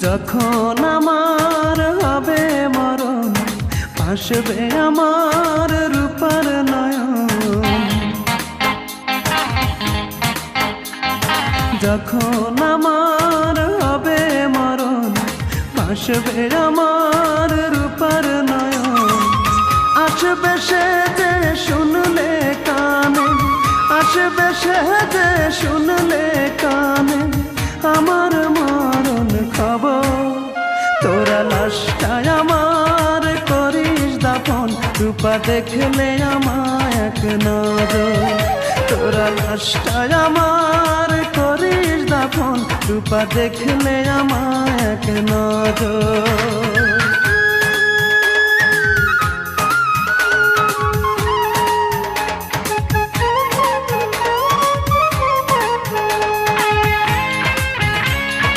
যখন আমার হবে মরণ, আসবে আমার রূপার নয়ন। যখন আমার হবে মরণ, আসবে আমার রূপার নয়ন। আসবে সে যে শুনলে কানে, আসবে সে যে শুনলে কানে আমার মরণ খবর। তোরা লাশটায় আমার করিস দাফন, রূপা দেখলে আমায় এক নজর। তোরা লাশটায় আমার করিস দাফন, রূপা দেখলে আমায় এক নজর।